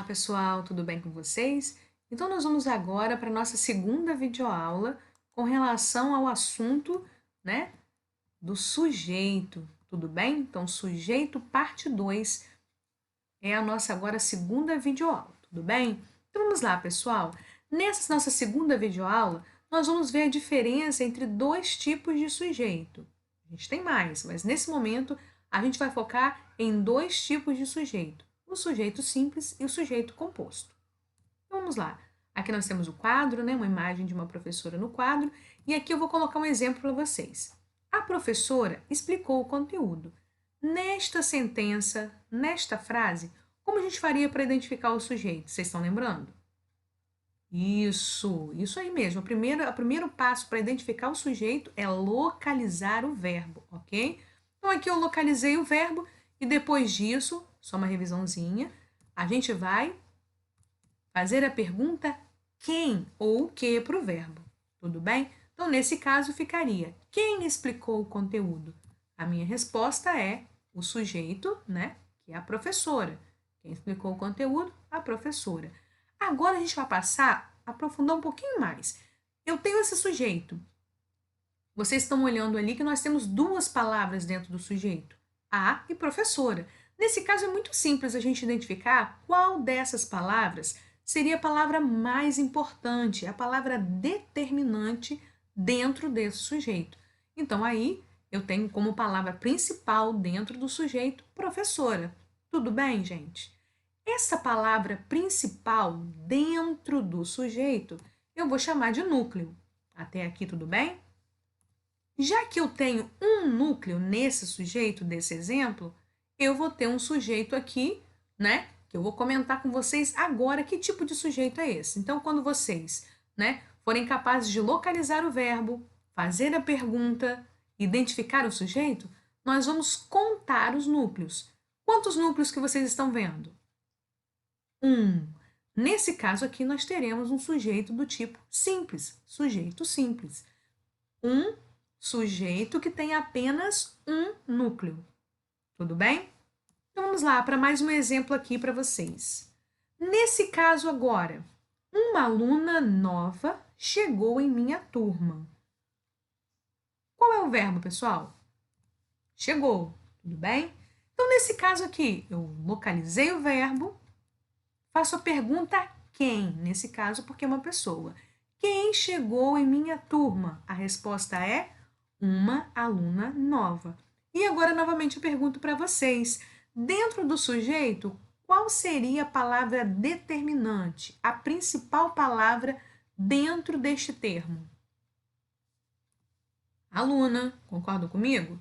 Pessoal, tudo bem com vocês? Então nós vamos agora para a nossa segunda videoaula com relação ao assunto, né, do sujeito, tudo bem? Então sujeito parte 2 é a nossa agora segunda videoaula, tudo bem? Então vamos lá, pessoal. Nessa nossa segunda videoaula, nós vamos ver a diferença entre dois tipos de sujeito. A gente tem mais, mas nesse momento a gente vai focar em dois tipos de sujeito: o sujeito simples e o sujeito composto. Então, vamos lá. Aqui nós temos o quadro, né, uma imagem de uma professora no quadro, e aqui eu vou colocar um exemplo para vocês. A professora explicou o conteúdo. Nesta sentença, nesta frase, como a gente faria para identificar o sujeito? Vocês estão lembrando? Isso aí mesmo. O primeiro passo para identificar o sujeito é localizar o verbo, ok? Então, aqui eu localizei o verbo e depois disso, só uma revisãozinha, a gente vai fazer a pergunta quem ou o que para o verbo, tudo bem? Então, nesse caso, ficaria quem explicou o conteúdo? A minha resposta é o sujeito, né, que é a professora. Quem explicou o conteúdo? A professora. Agora a gente vai passar a aprofundar um pouquinho mais. Eu tenho esse sujeito. Vocês estão olhando ali que nós temos duas palavras dentro do sujeito, a e professora. Nesse caso é muito simples a gente identificar qual dessas palavras seria a palavra mais importante, a palavra determinante dentro desse sujeito. Então aí eu tenho como palavra principal dentro do sujeito professora. Tudo bem, gente? Essa palavra principal dentro do sujeito eu vou chamar de núcleo. Até aqui tudo bem? Já que eu tenho um núcleo nesse sujeito desse exemplo, eu vou ter um sujeito aqui, né? Que eu vou comentar com vocês agora que tipo de sujeito é esse. Então, quando vocês, né, forem capazes de localizar o verbo, fazer a pergunta, identificar o sujeito, nós vamos contar os núcleos. Quantos núcleos que vocês estão vendo? Um. Nesse caso aqui, nós teremos um sujeito do tipo simples, sujeito simples. Um sujeito que tem apenas um núcleo. Tudo bem? Então vamos lá para mais um exemplo aqui para vocês. Nesse caso agora, uma aluna nova chegou em minha turma. Qual é o verbo, pessoal? Chegou, tudo bem? Então nesse caso aqui, eu localizei o verbo, faço a pergunta quem, nesse caso porque é uma pessoa. Quem chegou em minha turma? A resposta é uma aluna nova. E agora, novamente, eu pergunto para vocês, dentro do sujeito, qual seria a palavra determinante, a principal palavra dentro deste termo? Aluna, concordam comigo?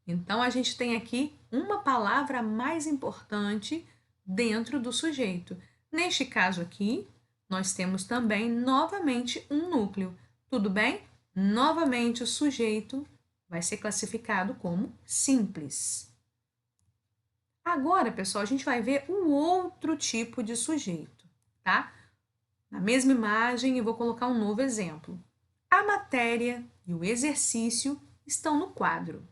Então, a gente tem aqui uma palavra mais importante dentro do sujeito. Neste caso aqui, nós temos também, novamente, um núcleo. Tudo bem? Novamente, o sujeito vai ser classificado como simples. Agora, pessoal, a gente vai ver um outro tipo de sujeito, tá? Na mesma imagem, eu vou colocar um novo exemplo. A matéria e o exercício estão no quadro.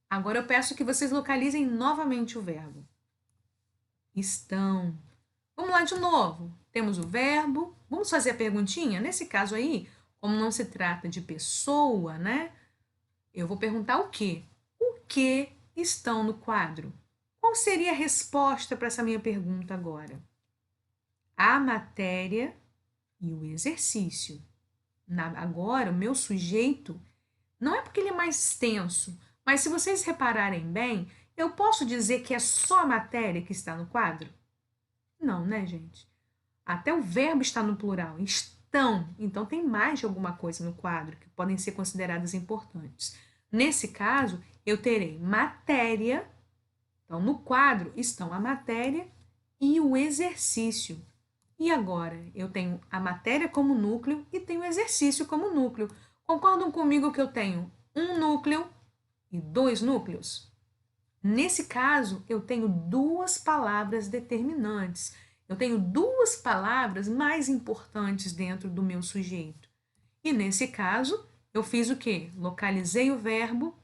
Agora eu peço que vocês localizem novamente o verbo. Estão. Vamos lá de novo. Temos o verbo. Vamos fazer a perguntinha? Nesse caso aí, como não se trata de pessoa, né? Eu vou perguntar o quê? O que estão no quadro? Qual seria a resposta para essa minha pergunta agora? A matéria e o exercício. Agora, o meu sujeito, não é porque ele é mais extenso, mas se vocês repararem bem, eu posso dizer que é só a matéria que está no quadro? Não, né, gente? Até o verbo está no plural, estão. Então, tem mais de alguma coisa no quadro que podem ser consideradas importantes. Nesse caso, eu terei matéria. Então, no quadro estão a matéria e o exercício. E agora, eu tenho a matéria como núcleo e tenho o exercício como núcleo. Concordam comigo que eu tenho um núcleo e dois núcleos? Nesse caso, eu tenho duas palavras determinantes. Eu tenho duas palavras mais importantes dentro do meu sujeito. E nesse caso, eu fiz o quê? Localizei o verbo,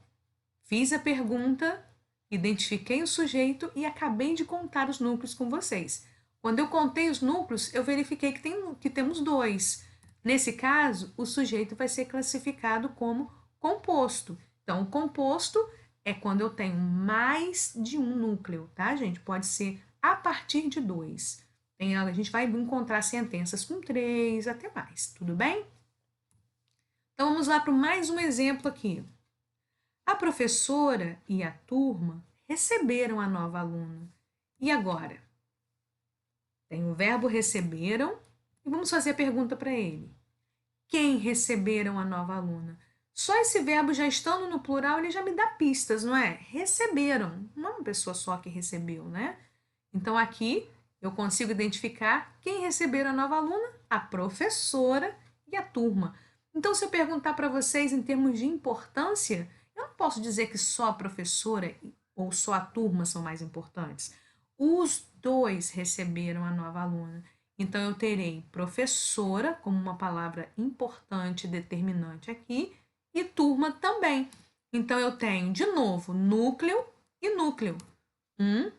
fiz a pergunta, identifiquei o sujeito e acabei de contar os núcleos com vocês. Quando eu contei os núcleos, eu verifiquei que temos 2. Nesse caso, o sujeito vai ser classificado como composto. Então, o composto é quando eu tenho mais de um núcleo, tá, gente? Pode ser a partir de 2. A gente vai encontrar sentenças com 3, até mais, tudo bem? Então, vamos lá para mais um exemplo aqui. A professora e a turma receberam a nova aluna. E agora? Tem o verbo receberam e vamos fazer a pergunta para ele. Quem receberam a nova aluna? Só esse verbo já estando no plural, ele já me dá pistas, não é? Receberam, não é uma pessoa só que recebeu, né? Então, aqui eu consigo identificar quem receberam a nova aluna, a professora e a turma. Então, se eu perguntar para vocês em termos de importância, eu não posso dizer que só a professora ou só a turma são mais importantes. Os 2 receberam a nova aluna. Então, eu terei professora como uma palavra importante, determinante aqui, e turma também. Então, eu tenho, de novo, núcleo e núcleo. 1,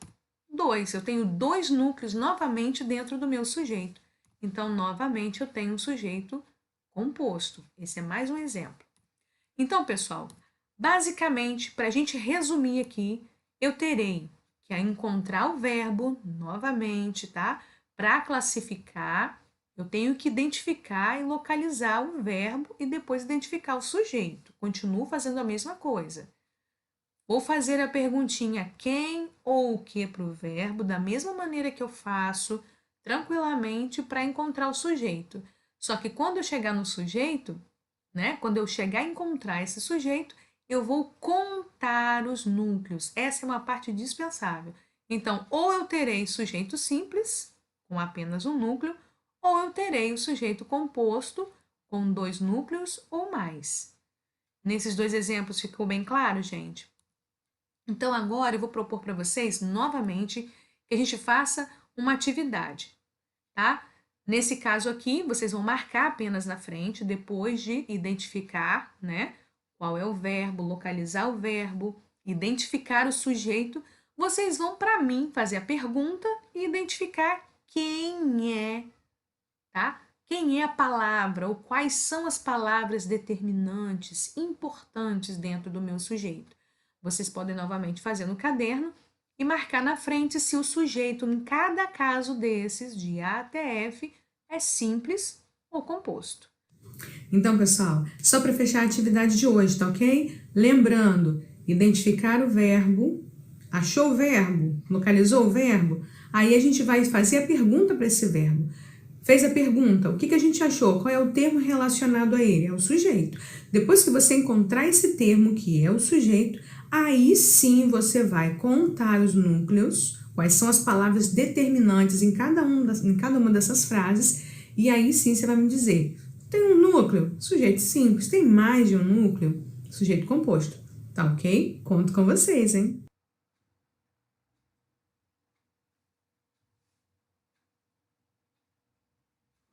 2. Eu tenho 2 núcleos novamente dentro do meu sujeito. Então, novamente, eu tenho um sujeito composto. Esse é mais um exemplo. Então, pessoal, basicamente, para a gente resumir aqui, eu terei que encontrar o verbo novamente, tá? Para classificar, eu tenho que identificar e localizar o verbo e depois identificar o sujeito. Continuo fazendo a mesma coisa. Vou fazer a perguntinha quem ou o que para o verbo, da mesma maneira que eu faço tranquilamente para encontrar o sujeito. Só que quando eu chegar no sujeito, né? Quando eu chegar a encontrar esse sujeito, eu vou contar os núcleos. Essa é uma parte dispensável. Então, ou eu terei sujeito simples, com apenas um núcleo, ou eu terei o sujeito composto, com 2 núcleos ou mais. Nesses 2 exemplos ficou bem claro, gente? Então, agora eu vou propor para vocês, novamente, que a gente faça uma atividade, tá? Nesse caso aqui, vocês vão marcar apenas na frente, depois de identificar, né, qual é o verbo, localizar o verbo, identificar o sujeito, vocês vão para mim fazer a pergunta e identificar quem é, tá? Quem é a palavra ou quais são as palavras determinantes, importantes dentro do meu sujeito. Vocês podem novamente fazer no caderno e marcar na frente se o sujeito, em cada caso desses, de A até F, é simples ou composto. Então, pessoal, só para fechar a atividade de hoje, tá ok? Lembrando, identificar o verbo, achou o verbo, localizou o verbo, aí a gente vai fazer a pergunta para esse verbo. Fez a pergunta, o que a gente achou? Qual é o termo relacionado a ele? É o sujeito. Depois que você encontrar esse termo, que é o sujeito, aí sim você vai contar os núcleos, quais são as palavras determinantes em cada uma dessas frases, e aí sim você vai me dizer, tem um núcleo, sujeito simples, tem mais de um núcleo, sujeito composto. Tá ok? Conto com vocês, hein?